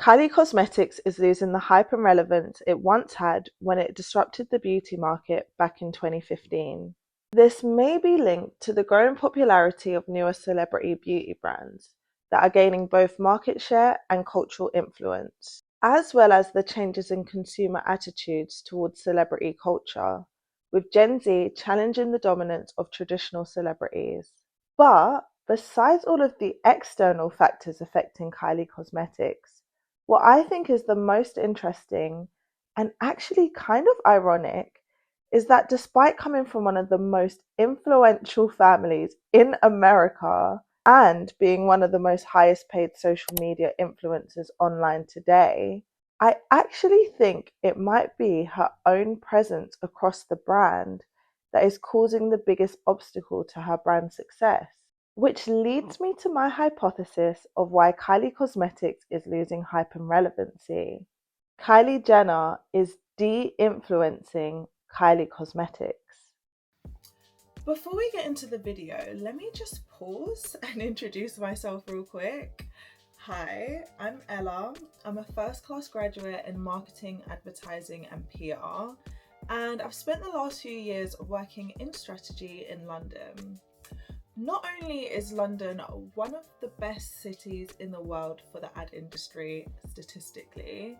Kylie Cosmetics is losing the hype and relevance it once had when it disrupted the beauty market back in 2015. This may be linked to the growing popularity of newer celebrity beauty brands that are gaining both market share and cultural influence, as well as the changes in consumer attitudes towards celebrity culture, with Gen Z challenging the dominance of traditional celebrities. But besides all of the external factors affecting Kylie Cosmetics, what I think is the most interesting and actually kind of ironic is that despite coming from one of the most influential families in America and being one of the most highest paid social media influencers online today, I actually think it might be her own presence across the brand that is causing the biggest obstacle to her brand success. Which leads me to my hypothesis of why Kylie Cosmetics is losing hype and relevancy. Kylie Jenner is de-influencing Kylie Cosmetics. Before we get into the video, let me just pause and introduce myself real quick. Hi, I'm Ella. I'm a first-class graduate in marketing, advertising and PR, and I've spent the last few years working in strategy in London. Not only is London one of the best cities in the world for the ad industry statistically,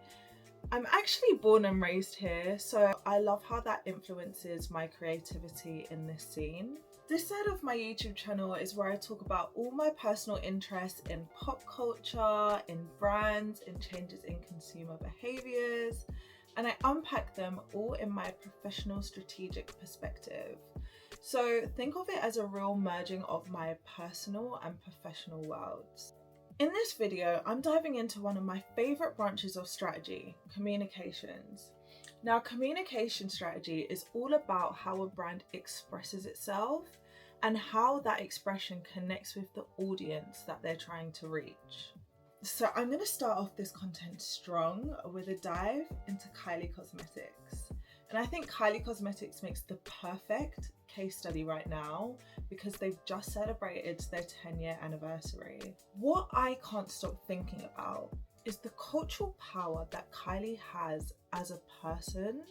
I'm actually born and raised here, so I love how that influences my creativity in this scene. This side of my YouTube channel is where I talk about all my personal interests in pop culture, in brands, in changes in consumer behaviors, and I unpack them all in my professional strategic perspective. So think of it as a real merging of my personal and professional worlds. In this video, I'm diving into one of my favorite branches of strategy, communications. Now, communication strategy is all about how a brand expresses itself and how that expression connects with the audience that they're trying to reach. So I'm going to start off this content strong with a dive into Kylie Cosmetics. And I think Kylie Cosmetics makes the perfect case study right now because they've just celebrated their 10-year anniversary. What I can't stop thinking about is the cultural power that Kylie has as a person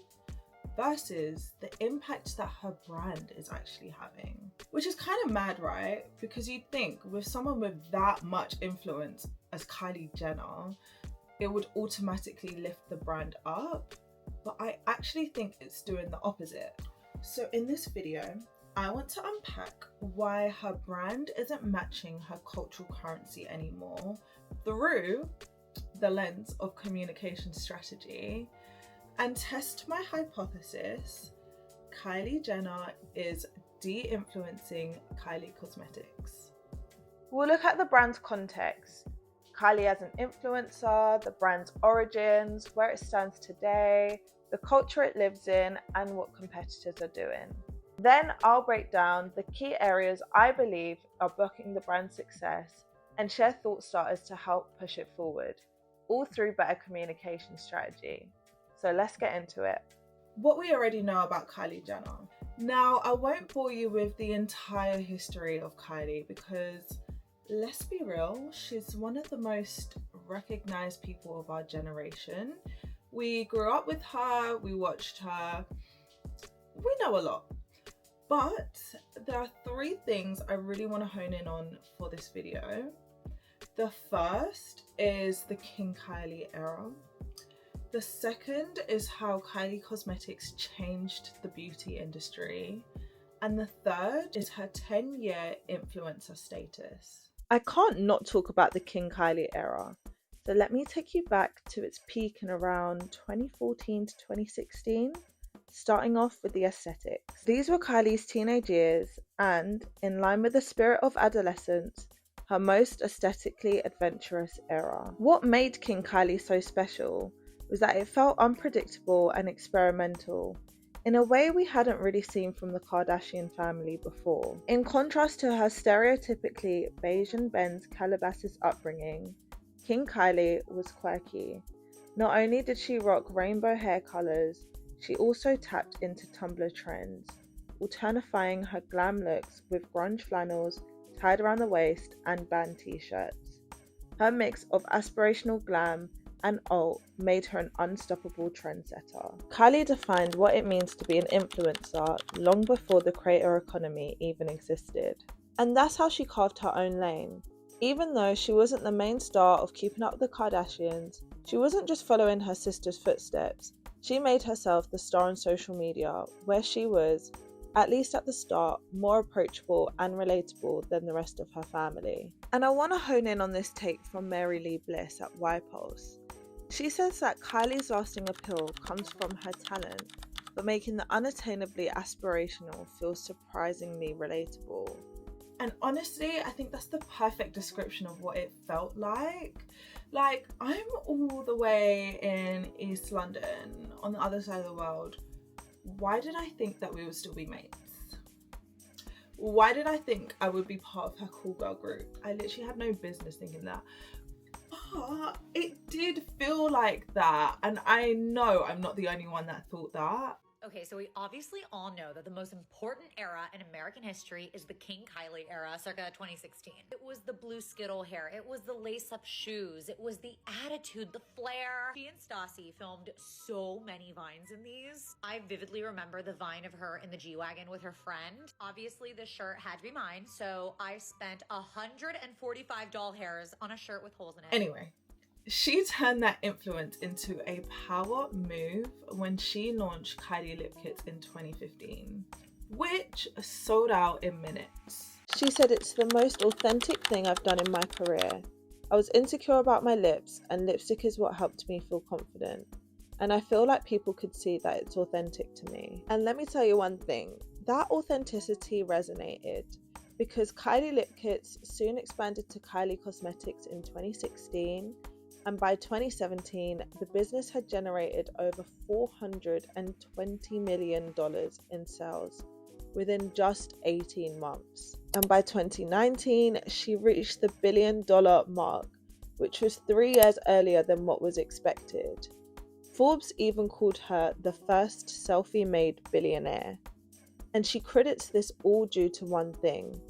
versus the impact that her brand is actually having. Which is kind of mad, right? Because you'd think with someone with that much influence as Kylie Jenner, it would automatically lift the brand up. But I actually think it's doing the opposite. So in this video, I want to unpack why her brand isn't matching her cultural currency anymore through the lens of communication strategy and test my hypothesis: Kylie Jenner is de-influencing Kylie Cosmetics. We'll look at the brand's context, Kylie as an influencer, the brand's origins, where it stands today, the culture it lives in, and what competitors are doing. Then I'll break down the key areas I believe are blocking the brand's success and share thought starters to help push it forward, all through better communication strategy. So let's get into it. What we already know about Kylie Jenner. Now, I won't bore you with the entire history of Kylie because, let's be real, she's one of the most recognized people of our generation. We grew up with her, we watched her, we know a lot. But there are three things I really want to hone in on for this video. The first is the King Kylie era. The second is how Kylie Cosmetics changed the beauty industry. And the third is her 10-year influencer status. I can't not talk about the King Kylie era. So let me take you back to its peak in around 2014 to 2016, starting off with the aesthetics. These were Kylie's teenage years and, in line with the spirit of adolescence, her most aesthetically adventurous era. What made King Kylie so special was that it felt unpredictable and experimental, in a way we hadn't really seen from the Kardashian family before. In contrast to her stereotypically Bayesian Benz Calabasas upbringing, King Kylie was quirky. Not only did she rock rainbow hair colours, she also tapped into Tumblr trends, alternifying her glam looks with grunge flannels tied around the waist and band t-shirts. Her mix of aspirational glam and alt made her an unstoppable trendsetter. Kylie defined what it means to be an influencer long before the creator economy even existed. And that's how she carved her own lane. Even though she wasn't the main star of Keeping Up with the Kardashians, she wasn't just following her sister's footsteps. She made herself the star on social media, where she was, at least at the start, more approachable and relatable than the rest of her family. And I want to hone in on this take from Mary Lee Bliss at YPulse. She says that Kylie's lasting appeal comes from her talent, but making the unattainably aspirational feel surprisingly relatable. And honestly, I think that's the perfect description of what it felt like. Like, I'm all the way in East London, on the other side of the world. Why did I think that we would still be mates? Why did I think I would be part of her cool girl group? I literally had no business thinking that. But it did feel like that. And I know I'm not the only one that thought that. Okay, so we obviously all know that the most important era in American history is the King Kylie era, circa 2016. It was the blue Skittle hair, it was the lace-up shoes, it was the attitude, the flair. She and Stassi filmed so many vines in these. I vividly remember the vine of her in the G-Wagon with her friend. Obviously, this shirt had to be mine, so I spent $145 hairs on a shirt with holes in it. Anyway. She turned that influence into a power move when she launched Kylie Lip Kits in 2015, which sold out in minutes. She said, "It's the most authentic thing I've done in my career. I was insecure about my lips, and lipstick is what helped me feel confident. And I feel like people could see that it's authentic to me." And let me tell you one thing, that authenticity resonated, because Kylie Lip Kits soon expanded to Kylie Cosmetics in 2016. And by 2017, the business had generated over $420 million in sales within just 18 months. And by 2019, she reached the $1 billion mark, which was 3 years earlier than what was expected. Forbes even called her the first selfie-made billionaire. And she credits this all due to one thing.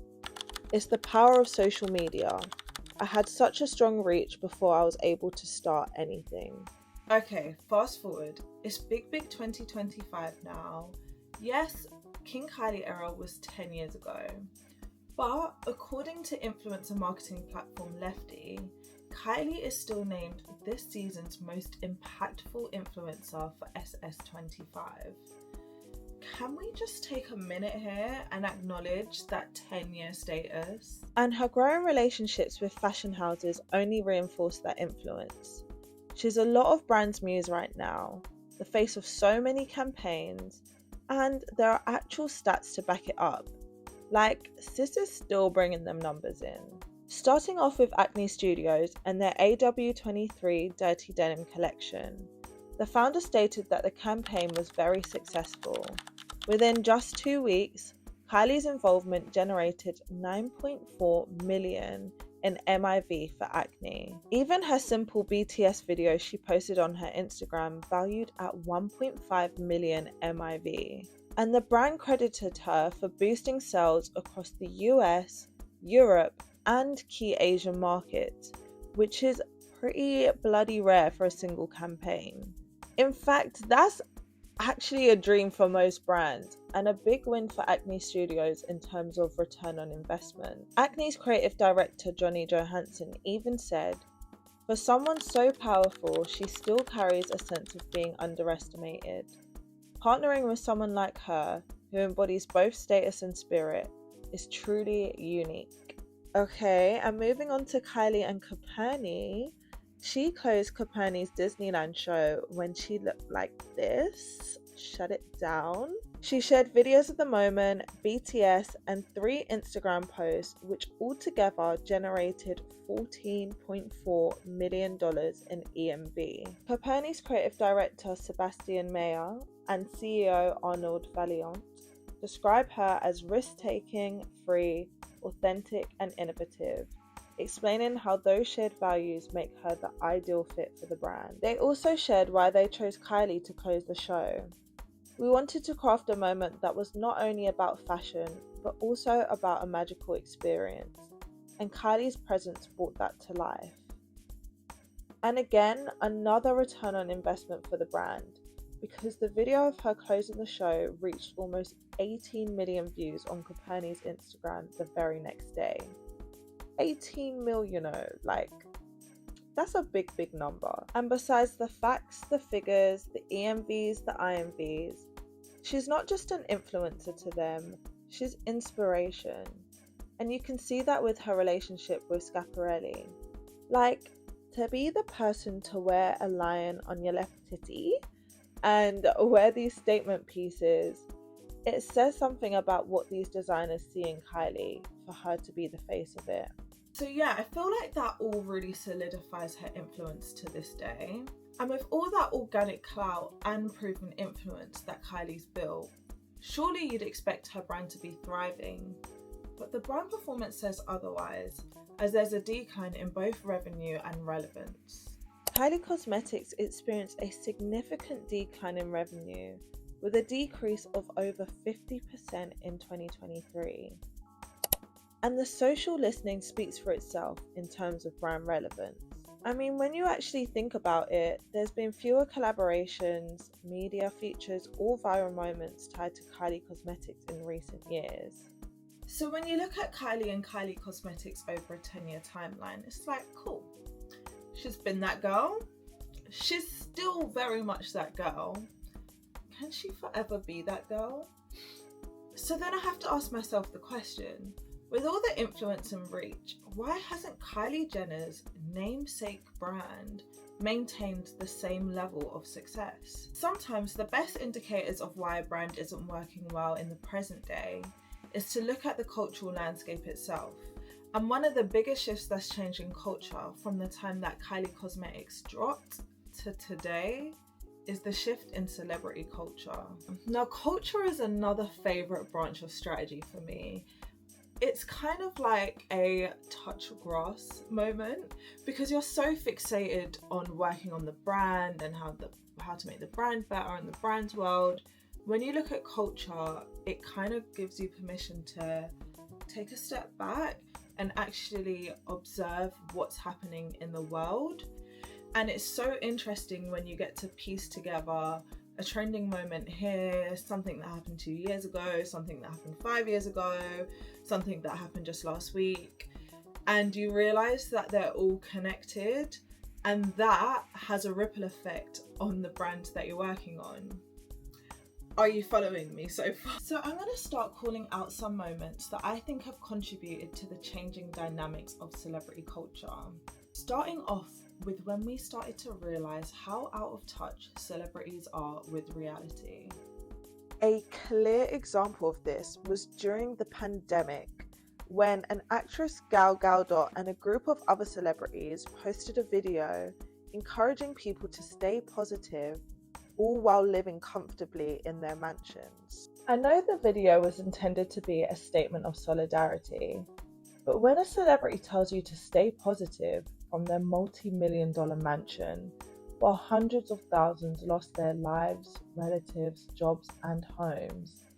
It's the power of social media. I had such a strong reach before I was able to start anything. Okay, fast forward. It's big 2025 now. Yes, King Kylie era was 10 years ago. But according to influencer marketing platform Lefty, Kylie is still named this season's most impactful influencer for SS25. Can we just take a minute here and acknowledge that 10-year status? And her growing relationships with fashion houses only reinforce that influence. She's a lot of brands' muse right now, the face of so many campaigns, and there are actual stats to back it up. Like, sis is still bringing them numbers in. Starting off with Acne Studios and their AW23 Dirty Denim collection. The founder stated that the campaign was very successful. Within just 2 weeks, Kylie's involvement generated 9.4 million in MIV for Acne. Even her simple BTS video she posted on her Instagram valued at 1.5 million MIV. And the brand credited her for boosting sales across the US, Europe, and key Asian markets, which is pretty bloody rare for a single campaign. In fact, that's actually a dream for most brands, and a big win for Acne Studios in terms of return on investment. Acne's creative director Johnny Johansson even said, "For someone so powerful, she still carries a sense of being underestimated. Partnering with someone like her, who embodies both status and spirit, is truly unique." Okay, and moving on to Kylie and Coperni. She closed Coperni's Disneyland show when she looked like this. Shut it down. She shared videos of the moment, BTS, and 3 Instagram posts, which altogether generated $14.4 million in EMV. Coperni's creative director Sebastian Mayer and CEO Arnaud Valiant describe her as risk-taking, free, authentic, and innovative, explaining how those shared values make her the ideal fit for the brand. They also shared why they chose Kylie to close the show. "We wanted to craft a moment that was not only about fashion, but also about a magical experience, and Kylie's presence brought that to life." And again, another return on investment for the brand, because the video of her closing the show reached almost 18 million views on Coperni's Instagram the very next day. 18 mil, like, that's a big number. And besides the facts, the figures, the EMVs, the IMVs, she's not just an influencer to them, she's inspiration. And you can see that with her relationship with Schiaparelli. Like, to be the person to wear a lion on your left titty and wear these statement pieces, it says something about what these designers see in Kylie for her to be the face of it. So yeah, I feel like that all really solidifies her influence to this day. And with all that organic clout and proven influence that Kylie's built, surely you'd expect her brand to be thriving. But the brand performance says otherwise, as there's a decline in both revenue and relevance. Kylie Cosmetics experienced a significant decline in revenue, with a decrease of over 50% in 2023. And the social listening speaks for itself in terms of brand relevance. I mean, when you actually think about it, there's been fewer collaborations, media features, or viral moments tied to Kylie Cosmetics in recent years. So when you look at Kylie and Kylie Cosmetics over a 10-year timeline, it's like, cool. She's been that girl. She's still very much that girl. Can she forever be that girl? So then I have to ask myself the question, with all the influence and reach, why hasn't Kylie Jenner's namesake brand maintained the same level of success? Sometimes the best indicators of why a brand isn't working well in the present day is to look at the cultural landscape itself. And one of the biggest shifts that's changing culture from the time that Kylie Cosmetics dropped to today is the shift in celebrity culture. Now, culture is another favorite branch of strategy for me. It's kind of like a touch grass moment, because you're so fixated on working on the brand and how to make the brand better in the brand's world. When you look at culture, it kind of gives you permission to take a step back and actually observe what's happening in the world. And it's so interesting when you get to piece together a trending moment here, something that happened 2 years ago, something that happened 5 years ago, something that happened just last week, and you realize that they're all connected, and that has a ripple effect on the brand that you're working on. Are you following me so far? So I'm going to start calling out some moments that I think have contributed to the changing dynamics of celebrity culture. Starting off with when we started to realise how out of touch celebrities are with reality. A clear example of this was during the pandemic, when an actress Gal Gadot and a group of other celebrities posted a video encouraging people to stay positive, all while living comfortably in their mansions. I know the video was intended to be a statement of solidarity, but when a celebrity tells you to stay positive from their multi-million-dollar mansion, while hundreds of thousands lost their lives, relatives, jobs, and homes,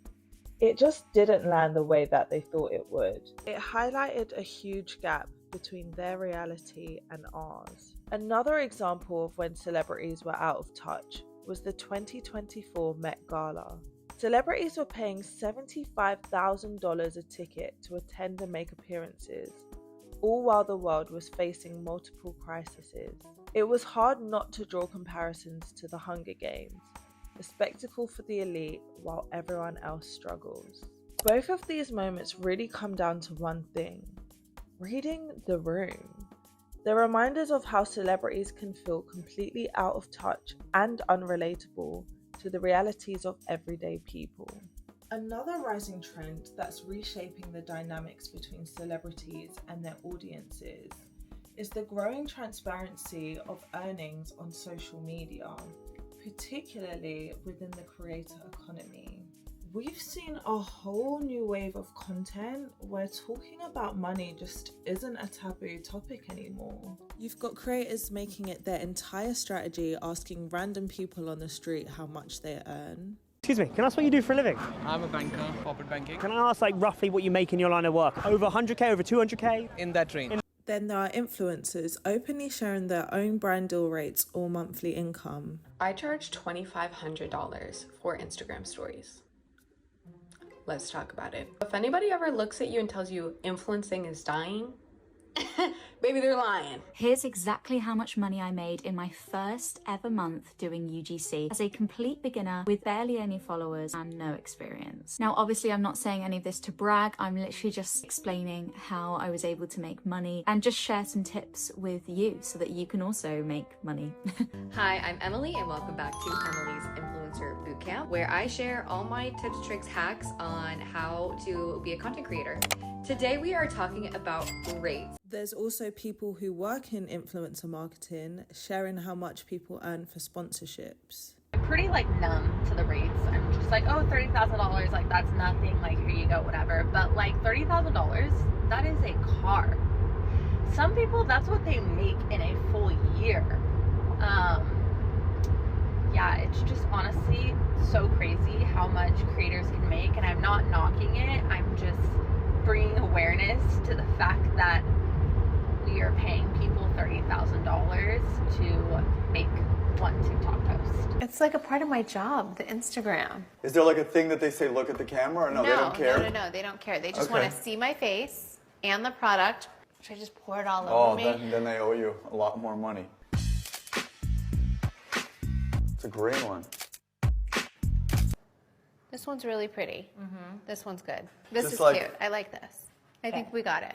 it just didn't land the way that they thought it would. It highlighted a huge gap between their reality and ours. Another example of when celebrities were out of touch was the 2024 Met Gala. Celebrities were paying $75,000 a ticket to attend and make appearances, all while the world was facing multiple crises. It was hard not to draw comparisons to the Hunger Games, a spectacle for the elite while everyone else struggles. Both of these moments really come down to one thing: reading the room. They're reminders of how celebrities can feel completely out of touch and unrelatable to the realities of everyday people. Another rising trend that's reshaping the dynamics between celebrities and their audiences is the growing transparency of earnings on social media, particularly within the creator economy. We've seen a whole new wave of content where talking about money just isn't a taboo topic anymore. You've got creators making it their entire strategy, asking random people on the street how much they earn. Excuse me, can I ask what you do for a living? I'm a banker, corporate banking. Can I ask roughly what you make in your line of work? Over 100k, over 200k? In that range. Then there are influencers openly sharing their own brand deal rates or monthly income. I charge $2,500 for Instagram stories. Let's talk about it. If anybody ever looks at you and tells you influencing is dying, maybe they're lying. Here's exactly how much money I made in my first ever month doing UGC as a complete beginner with barely any followers and no experience. Now, obviously, I'm not saying any of this to brag. I'm literally just explaining how I was able to make money and just share some tips with you so that you can also make money. Hi, I'm Emily and welcome back to Emily's Influencer Bootcamp, where I share all my tips, tricks, hacks on how to be a content creator. Today we are talking about rates. There's also people who work in influencer marketing sharing how much people earn for sponsorships. I'm pretty numb to the rates. I'm just like, oh, $30,000, that's nothing, here you go, whatever. But $30,000, that is a car. Some people, that's what they make in a full year. Yeah, it's just honestly so crazy how much creators can make, and I'm not knocking it. I'm just bringing awareness to the fact that we are paying people $30,000 to make one TikTok post. It's like a part of my job, the Instagram. Is there a thing that they say, look at the camera, or no, they don't care? No, they don't care. They just want to see my face and the product. Should I just pour it all over me? Then they owe you a lot more money. It's a great one. This one's really pretty. This one's good. This Just is cute. I like this. I think we got it.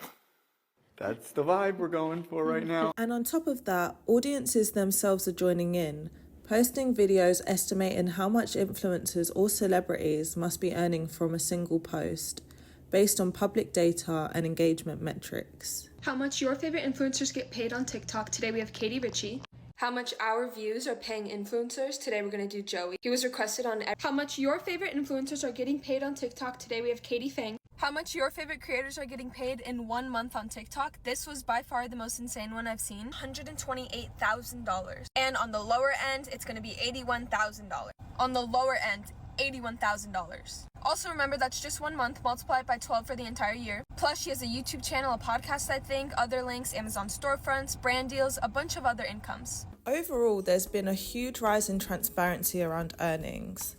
That's the vibe we're going for right now. And on top of that, audiences themselves are joining in, posting videos estimating how much influencers or celebrities must be earning from a single post, based on public data and engagement metrics. How much your favorite influencers get paid on TikTok. Today we have Katie Ritchie. How much our views are paying influencers. Today we're going to do Joey. He was requested on how much your favorite influencers are getting paid on TikTok. Today we have Katie Fang. How much your favorite creators are getting paid in 1 month on TikTok. This was by far the most insane one I've seen. $128,000. And on the lower end, it's going to be $81,000. On the lower end, $81,000. Also remember, that's just 1 month. Multiply it by 12 for the entire year. Plus, she has a YouTube channel, a podcast, I think, other links, Amazon storefronts, brand deals, a bunch of other incomes. Overall, there's been a huge rise in transparency around earnings.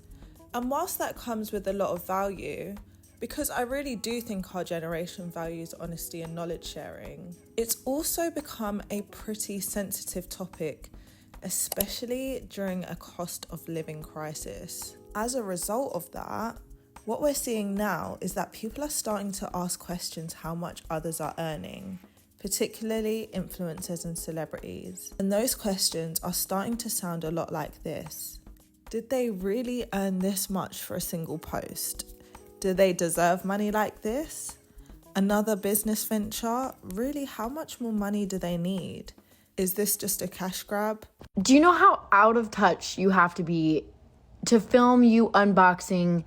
And whilst that comes with a lot of value, because I really do think our generation values honesty and knowledge sharing, it's also become a pretty sensitive topic, especially during a cost of living crisis. As a result of that, what we're seeing now is that people are starting to ask questions how much others are earning, particularly influencers and celebrities. And those questions are starting to sound a lot like this. Did they really earn this much for a single post? Do they deserve money like this? Another business venture? Really, how much more money do they need? Is this just a cash grab? Do you know how out of touch you have to be to film you unboxing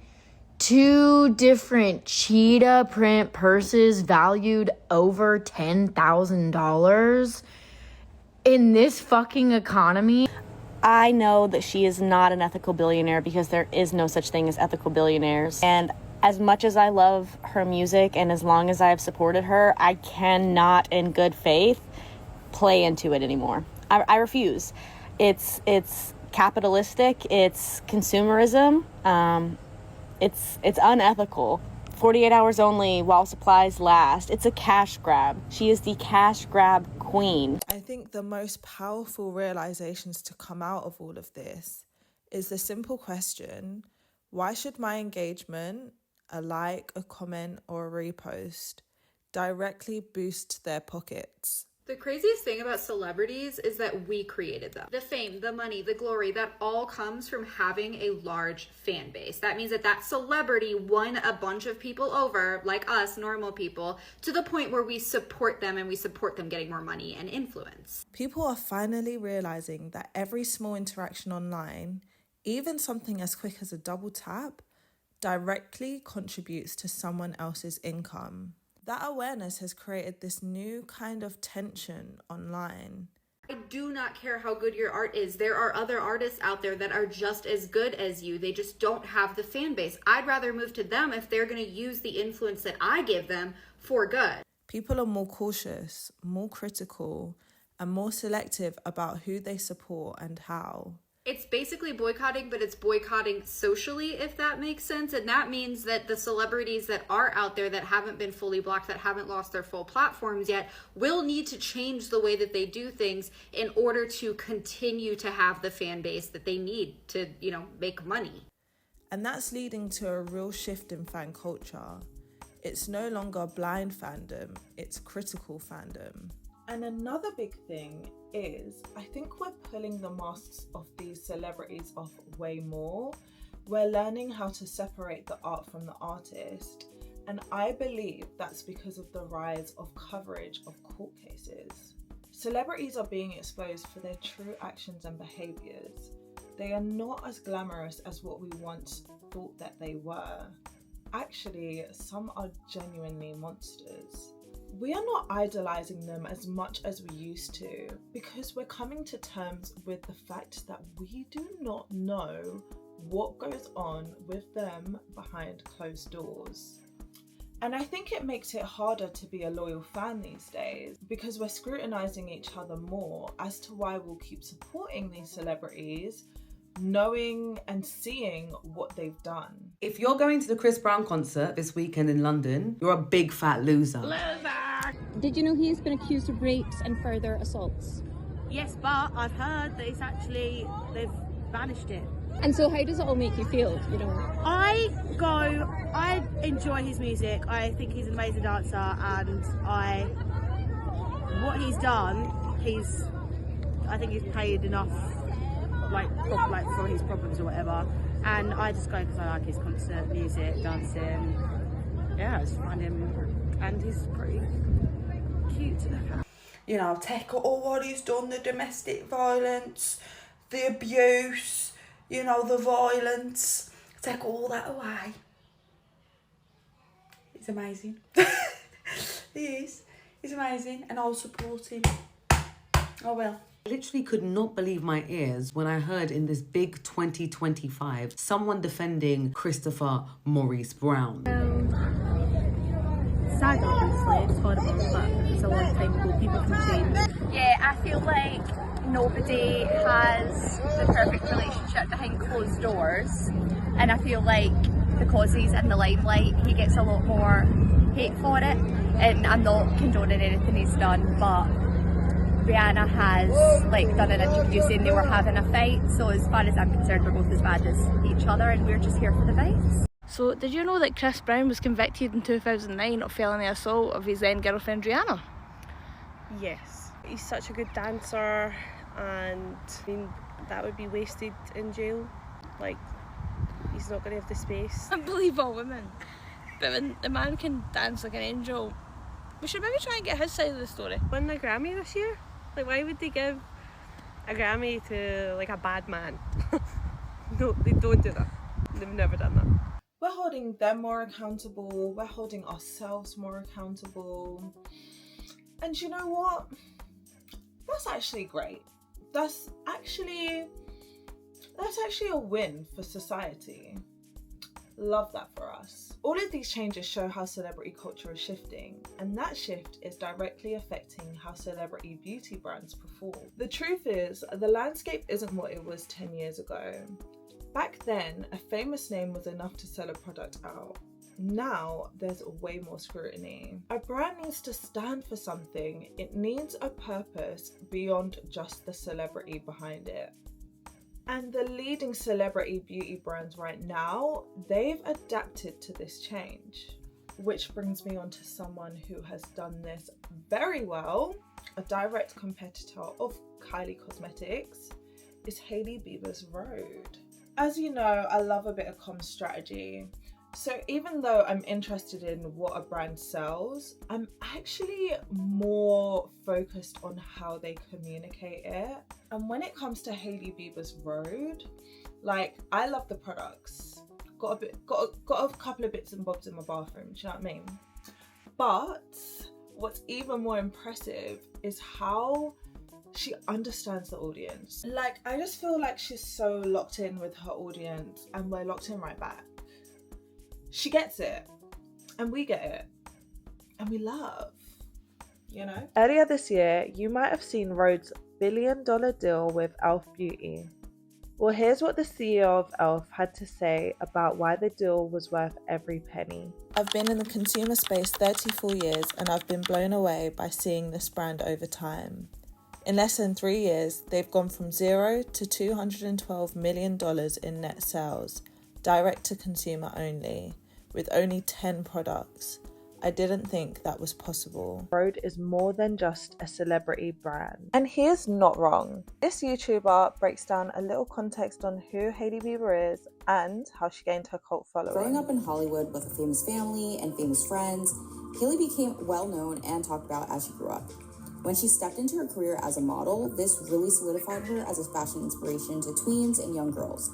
2 different cheetah print purses valued over $10,000 in this fucking economy? I know that she is not an ethical billionaire because there is no such thing as ethical billionaires. And as much as I love her music and as long as I've supported her, I cannot in good faith play into it anymore. I refuse. It's capitalistic, it's consumerism, it's unethical. 48 hours only while supplies last. It's a cash grab. She is the cash grab queen. I think the most powerful realizations to come out of all of this is the simple question, why should my engagement, a like, a comment, or a repost, directly boost their pockets? The craziest thing about celebrities is that we created them. The fame, the money, the glory, that all comes from having a large fan base. That means that celebrity won a bunch of people over, like us, normal people, to the point where we support them and we support them getting more money and influence. People are finally realizing that every small interaction online, even something as quick as a double tap, directly contributes to someone else's income. That awareness has created this new kind of tension online. I do not care how good your art is. There are other artists out there that are just as good as you. They just don't have the fan base. I'd rather move to them if they're going to use the influence that I give them for good. People are more cautious, more critical, and more selective about who they support and how. It's basically boycotting, but it's boycotting socially, if that makes sense. And that means that the celebrities that are out there that haven't been fully blocked, that haven't lost their full platforms yet, will need to change the way that they do things in order to continue to have the fan base that they need to, make money. And that's leading to a real shift in fan culture. It's no longer blind fandom, it's critical fandom. And another big thing is, I think we're pulling the masks of these celebrities off way more. We're learning how to separate the art from the artist. And I believe that's because of the rise of coverage of court cases. Celebrities are being exposed for their true actions and behaviours. They are not as glamorous as what we once thought that they were. Actually, some are genuinely monsters. We are not idolizing them as much as we used to because we're coming to terms with the fact that we do not know what goes on with them behind closed doors. And I think it makes it harder to be a loyal fan these days because we're scrutinizing each other more as to why we'll keep supporting these celebrities, knowing and seeing what they've done. If you're going to the Chris Brown concert this weekend in London, you're a big fat loser. Did you know he has been accused of rapes and further assaults? Yes, but I've heard that they've banished it. And so how does it all make you feel, I enjoy his music. I think he's an amazing dancer, and what he's done, I think he's paid enough for his problems or whatever. And I just go because I like his concert music, dancing. Yeah, I just find him, and he's pretty cute to look at. Take all what he's done, the domestic violence, the abuse, the violence, take all that away. It's amazing. He is. He's amazing, and I'll support him. I will. I literally could not believe my ears when I heard in this big 2025 someone defending Christopher Maurice Brown. Sad, obviously, it's horrible, but it's a long time ago. People can change. Yeah, I feel like nobody has the perfect relationship behind closed doors, and I feel like because he's in the limelight, he gets a lot more hate for it. And I'm not condoning anything he's done, but Rihanna has done an interview saying they were having a fight. So as far as I'm concerned, we're both as bad as each other, and we're just here for the vibes. So did you know that Chris Brown was convicted in 2009 of felony assault of his then girlfriend Rihanna? Yes, he's such a good dancer, and that would be wasted in jail. He's not going to have the space. I believe all women, but when the man can dance like an angel, we should maybe try and get his side of the story. Won a Grammy this year? Why would they give a Grammy to a bad man? No, they don't do that. They've never done that. We're holding them more accountable, we're holding ourselves more accountable. And you know what? That's actually great. That's actually a win for society. Love that for us. All of these changes show how celebrity culture is shifting, and that shift is directly affecting how celebrity beauty brands perform. The truth is, the landscape isn't what it was 10 years ago. Back then, a famous name was enough to sell a product out. Now, there's way more scrutiny. A brand needs to stand for something. It needs a purpose beyond just the celebrity behind it. And the leading celebrity beauty brands right now, they've adapted to this change. Which brings me on to someone who has done this very well. A direct competitor of Kylie Cosmetics is Hailey Bieber's Rhode. As you know, I love a bit of comm strategy. So even though I'm interested in what a brand sells, I'm actually more focused on how they communicate it. And when it comes to Hailey Bieber's Rhode, I love the products. Got a couple of bits and bobs in my bathroom, do you know what I mean? But what's even more impressive is how she understands the audience. I just feel like she's so locked in with her audience, and we're locked in right back. She gets it, and we get it, and we love. you know? Earlier this year, you might have seen Rhode's billion-dollar deal with e.l.f. Beauty. Well, here's what the CEO of e.l.f. had to say about why the deal was worth every penny. I've been in the consumer space 34 years and I've been blown away by seeing this brand over time. In less than 3 years, they've gone from $0 to $212 million in net sales, direct to consumer only, with only 10 products. I didn't think that was possible. Rhode is more than just a celebrity brand. And he is not wrong. This YouTuber breaks down a little context on who Hailey Bieber is and how she gained her cult following. Growing up in Hollywood with a famous family and famous friends, Hailey became well known and talked about as she grew up. When she stepped into her career as a model, this really solidified her as a fashion inspiration to tweens and young girls.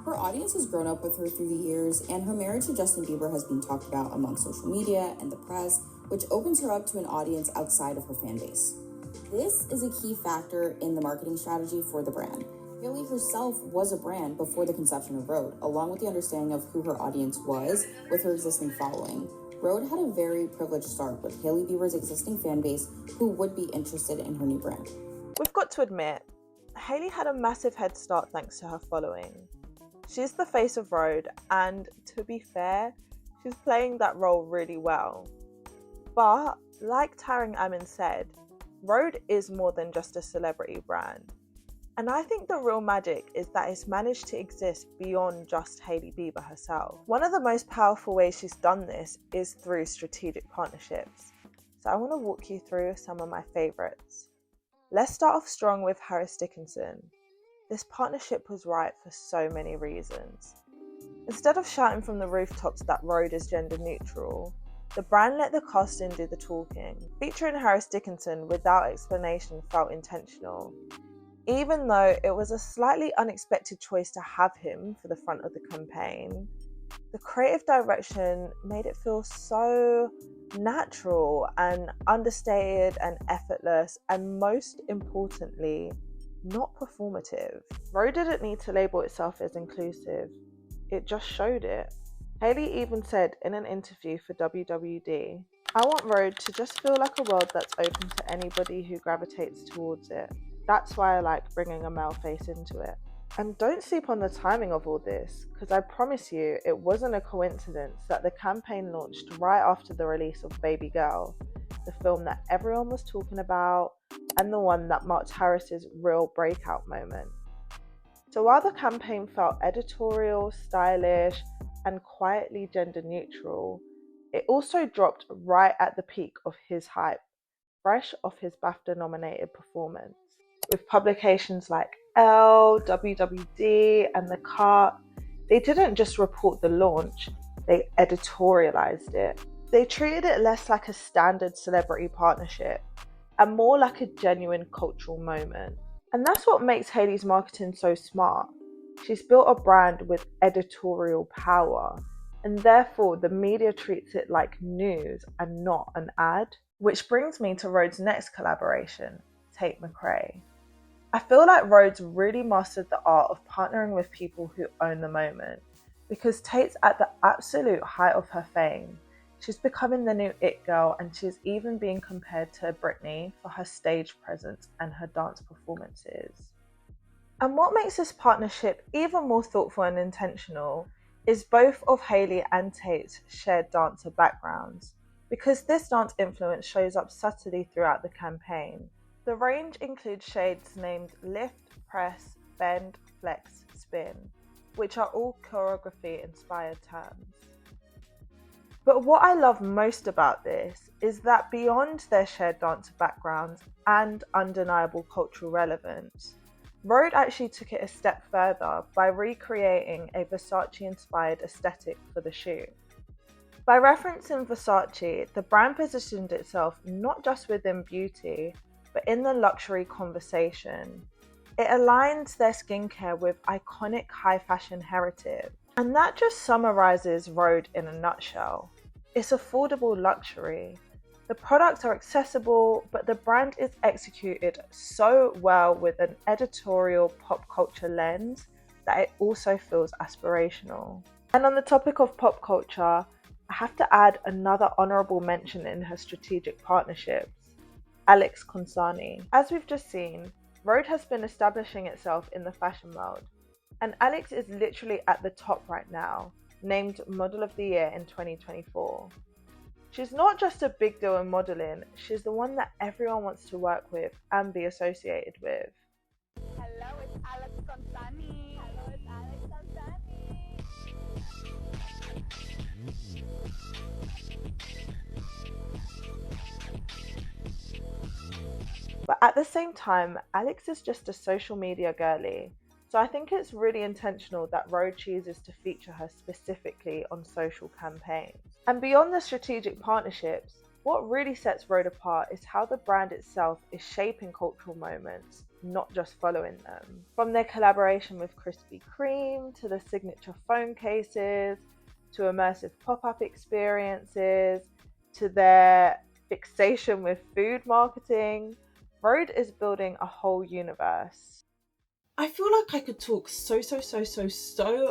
Her audience has grown up with her through the years, and her marriage to Justin Bieber has been talked about among social media and the press, which opens her up to an audience outside of her fan base. This is a key factor in the marketing strategy for the brand. Hailey herself was a brand before the conception of Rhode, along with the understanding of who her audience was with her existing following. Rhode had a very privileged start with Hailey Bieber's existing fan base who would be interested in her new brand. We've got to admit, Hailey had a massive head start thanks to her following. She's the face of Rhode, and to be fair, she's playing that role really well. But, like Tarang Amin said, Rhode is more than just a celebrity brand. And I think the real magic is that it's managed to exist beyond just Hailey Bieber herself. One of the most powerful ways she's done this is through strategic partnerships. So I want to walk you through some of my favourites. Let's start off strong with Harris Dickinson. This partnership was right for so many reasons. Instead of shouting from the rooftops that Rhode is gender neutral, the brand let the casting do the talking. Featuring Harris Dickinson without explanation felt intentional, even though it was a slightly unexpected choice to have him for the front of the campaign. The creative direction made it feel so natural and understated and effortless, and most importantly, not performative. Rhode didn't need to label itself as inclusive, it just showed it. Hailey even said in an interview for WWD, "I want Rhode to just feel like a world that's open to anybody who gravitates towards it. That's why I like bringing a male face into it." And don't sleep on the timing of all this, because I promise you it wasn't a coincidence that the campaign launched right after the release of Baby Girl, the film that everyone was talking about and the one that marked Harris's real breakout moment. So while the campaign felt editorial, stylish, and quietly gender neutral, it also dropped right at the peak of his hype, fresh off his BAFTA-nominated performance. With publications like Elle, WWD, and The Cut, they didn't just report the launch, they editorialized it. They treated it less like a standard celebrity partnership and more like a genuine cultural moment. And that's what makes Hailey's marketing so smart. She's built a brand with editorial power, and therefore the media treats it like news and not an ad. Which brings me to Rhode's next collaboration, Tate McRae. I feel like Rhode's really mastered the art of partnering with people who own the moment, because Tate's at the absolute height of her fame. She's becoming the new it girl, and she's even being compared to Britney for her stage presence and her dance performances. And what makes this partnership even more thoughtful and intentional is both of Hailey and Tate's shared dancer backgrounds, because this dance influence shows up subtly throughout the campaign. The range includes shades named Lift, Press, Bend, Flex, Spin, which are all choreography-inspired terms. But what I love most about this is that beyond their shared dancer backgrounds and undeniable cultural relevance, Rhode actually took it a step further by recreating a Versace-inspired aesthetic for the shoot. By referencing Versace, the brand positioned itself not just within beauty, but in the luxury conversation. It aligns their skincare with iconic high fashion heritage. And that just summarizes Rhode in a nutshell. It's affordable luxury. The products are accessible, but the brand is executed so well with an editorial pop culture lens that it also feels aspirational. And on the topic of pop culture, I have to add another honorable mention in her strategic partnerships. Alex Consani. As we've just seen, Rhode has been establishing itself in the fashion world, and Alex is literally at the top right now, named Model of the Year in 2024. She's not just a big deal in modelling, she's the one that everyone wants to work with and be associated with. Hello, it's Alex Consani. Hello, it's Alex Consani. But at the same time, Alex is just a social media girly. So I think it's really intentional that Rhode chooses to feature her specifically on social campaigns. And beyond the strategic partnerships, what really sets Rhode apart is how the brand itself is shaping cultural moments, not just following them. From their collaboration with Krispy Kreme, to the signature phone cases, to immersive pop-up experiences, to their fixation with food marketing, Rhode is building a whole universe. I feel like I could talk so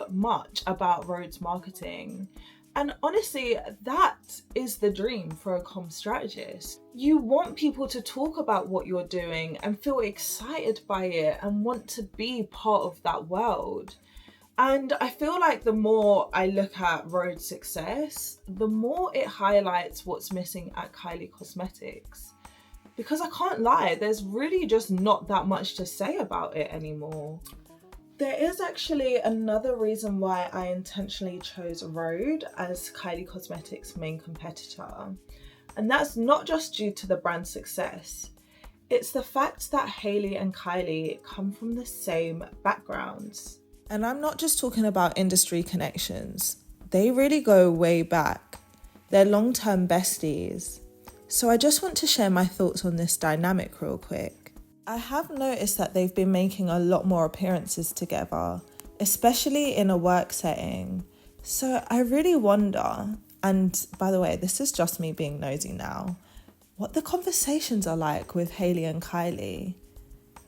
much about Rhode's marketing. And honestly, that is the dream for a comm strategist. You want people to talk about what you're doing and feel excited by it and want to be part of that world. And I feel like the more I look at Rhode's success, the more it highlights what's missing at Kylie Cosmetics. Because I can't lie, there's really just not that much to say about it anymore. There is actually another reason why I intentionally chose Rhode as Kylie Cosmetics' main competitor. And that's not just due to the brand's success. It's the fact that Hailey and Kylie come from the same backgrounds. And I'm not just talking about industry connections. They really go way back. They're long-term besties. So I just want to share my thoughts on this dynamic real quick. I have noticed that they've been making a lot more appearances together, especially in a work setting. So I really wonder, and by the way, this is just me being nosy now, what the conversations are like with Hailey and Kylie.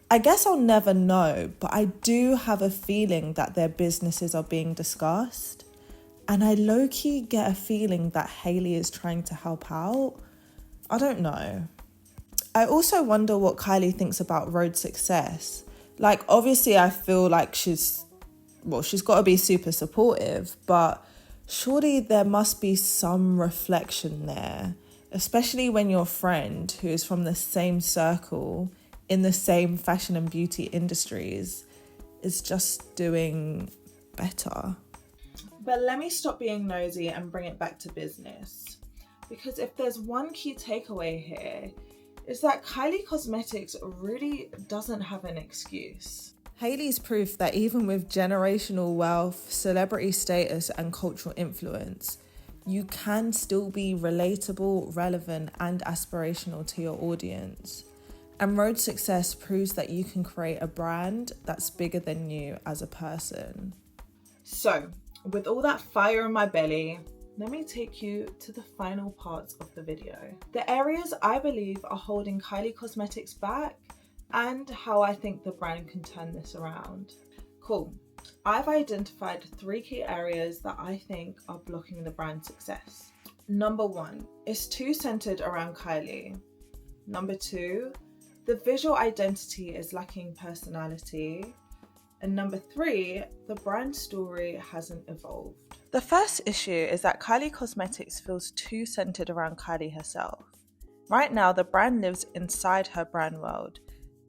I guess I'll never know, but I do have a feeling that their businesses are being discussed. And I low-key get a feeling that Hailey is trying to help out. I don't know. I also wonder what Kylie thinks about Rhode's success. Like, obviously I feel like she's got to be super supportive, but surely there must be some reflection there, especially when your friend who is from the same circle in the same fashion and beauty industries is just doing better. But let me stop being nosy and bring it back to business. Because if there's one key takeaway here, is that Kylie Cosmetics really doesn't have an excuse. Hailey's proof that even with generational wealth, celebrity status and cultural influence, you can still be relatable, relevant and aspirational to your audience. And Rhode's success proves that you can create a brand that's bigger than you as a person. So, with all that fire in my belly, let me take you to the final parts of the video. The areas I believe are holding Kylie Cosmetics back and how I think the brand can turn this around. Cool. I've identified 3 key areas that I think are blocking the brand's success. Number 1, it's too centered around Kylie. Number 2, the visual identity is lacking personality. And number 3, the brand story hasn't evolved. The first issue is that Kylie Cosmetics feels too centered around Kylie herself. Right now, the brand lives inside her brand world,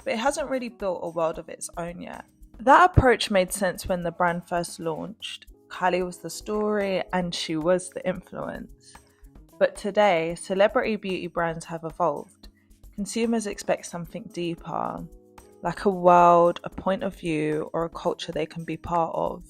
but it hasn't really built a world of its own yet. That approach made sense when the brand first launched. Kylie was the story and she was the influence. But today, celebrity beauty brands have evolved. Consumers expect something deeper, like a world, a point of view, or a culture they can be part of.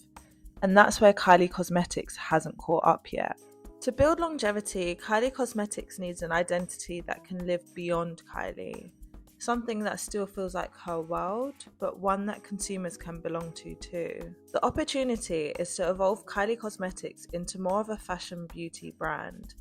And that's where Kylie Cosmetics hasn't caught up yet. To build longevity, Kylie Cosmetics needs an identity that can live beyond Kylie. Something that still feels like her world, but one that consumers can belong to too. The opportunity is to evolve Kylie Cosmetics into more of a fashion beauty brand.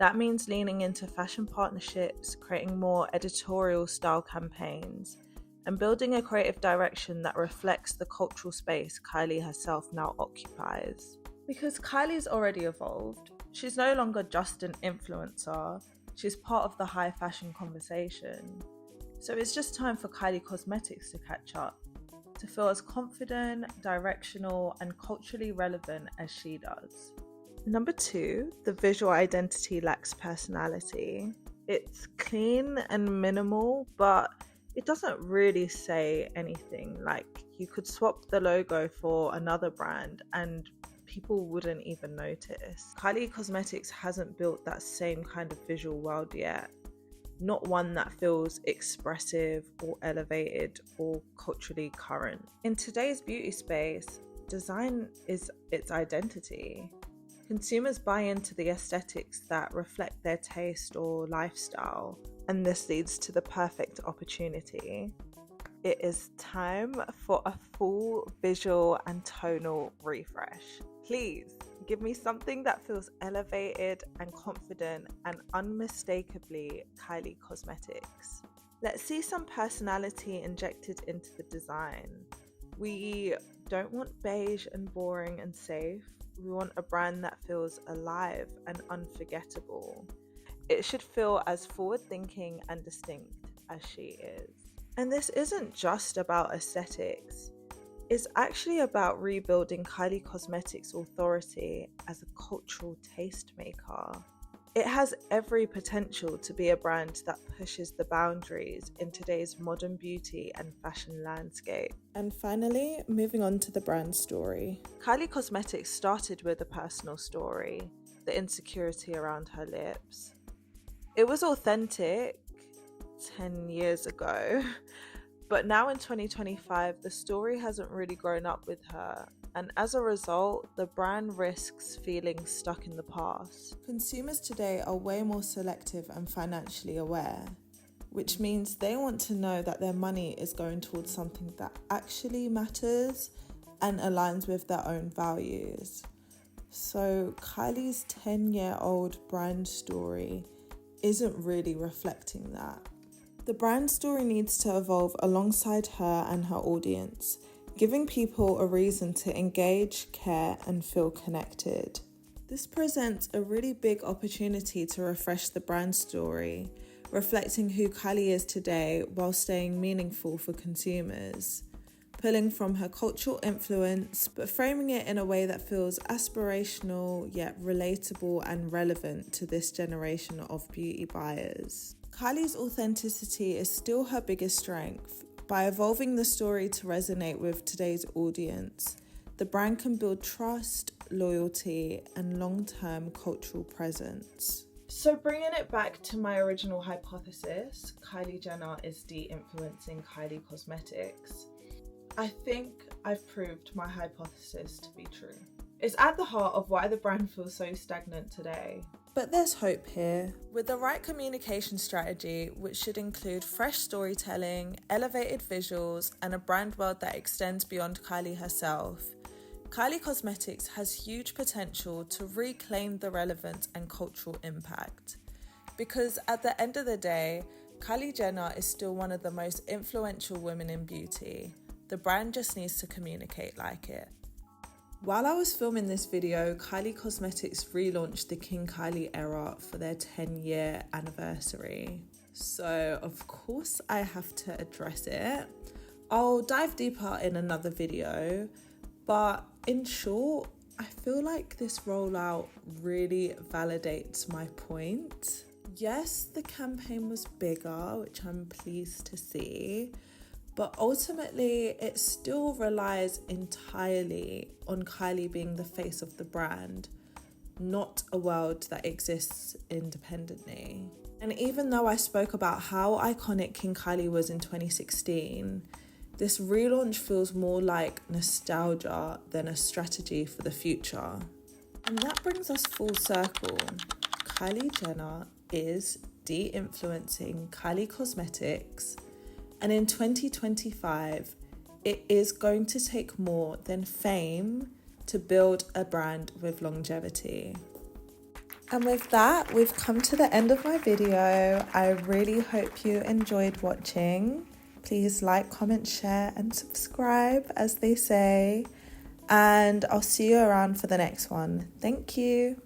That means leaning into fashion partnerships, creating more editorial style campaigns, and building a creative direction that reflects the cultural space Kylie herself now occupies. Because Kylie's already evolved, she's no longer just an influencer, she's part of the high fashion conversation. So it's just time for Kylie Cosmetics to catch up, to feel as confident, directional, and culturally relevant as she does. Number 2, the visual identity lacks personality. It's clean and minimal, but it doesn't really say anything. Like, you could swap the logo for another brand and people wouldn't even notice. Kylie Cosmetics hasn't built that same kind of visual world yet. Not one that feels expressive or elevated or culturally current. In today's beauty space, design is its identity. Consumers buy into the aesthetics that reflect their taste or lifestyle, and this leads to the perfect opportunity. It is time for a full visual and tonal refresh. Please give me something that feels elevated and confident and unmistakably Kylie Cosmetics. Let's see some personality injected into the design. We don't want beige and boring and safe. We want a brand that feels alive and unforgettable. It should feel as forward-thinking and distinct as she is. And this isn't just about aesthetics. It's actually about rebuilding Kylie Cosmetics' authority as a cultural tastemaker. It has every potential to be a brand that pushes the boundaries in today's modern beauty and fashion landscape. And finally, moving on to the brand story. Kylie Cosmetics started with a personal story, the insecurity around her lips. It was authentic 10 years ago, but now in 2025, the story hasn't really grown up with her. And as a result, the brand risks feeling stuck in the past. Consumers today are way more selective and financially aware, which means they want to know that their money is going towards something that actually matters and aligns with their own values. So Kylie's 10-year-old brand story isn't really reflecting that. The brand story needs to evolve alongside her and her audience, giving people a reason to engage, care, and feel connected. This presents a really big opportunity to refresh the brand story, reflecting who Kylie is today while staying meaningful for consumers, pulling from her cultural influence, but framing it in a way that feels aspirational yet relatable and relevant to this generation of beauty buyers. Kylie's authenticity is still her biggest strength. By evolving the story to resonate with today's audience, the brand can build trust, loyalty, and long-term cultural presence. So bringing it back to my original hypothesis, Kylie Jenner is de-influencing Kylie Cosmetics. I think I've proved my hypothesis to be true. It's at the heart of why the brand feels so stagnant today. But there's hope here. With the right communication strategy, which should include fresh storytelling, elevated visuals, and a brand world that extends beyond Kylie herself, Kylie Cosmetics has huge potential to reclaim the relevance and cultural impact. Because at the end of the day, Kylie Jenner is still one of the most influential women in beauty. The brand just needs to communicate like it. While I was filming this video, Kylie Cosmetics relaunched the King Kylie era for their 10-year anniversary. So, of course, I have to address it. I'll dive deeper in another video, but in short, I feel like this rollout really validates my point. Yes, the campaign was bigger, which I'm pleased to see, but ultimately, it still relies entirely on Kylie being the face of the brand, not a world that exists independently. And even though I spoke about how iconic King Kylie was in 2016, this relaunch feels more like nostalgia than a strategy for the future. And that brings us full circle. Kylie Jenner is de-influencing Kylie Cosmetics, and in 2025, it is going to take more than fame to build a brand with longevity. And with that, we've come to the end of my video. I really hope you enjoyed watching. Please like, comment, share, and subscribe, as they say. And I'll see you around for the next one. Thank you.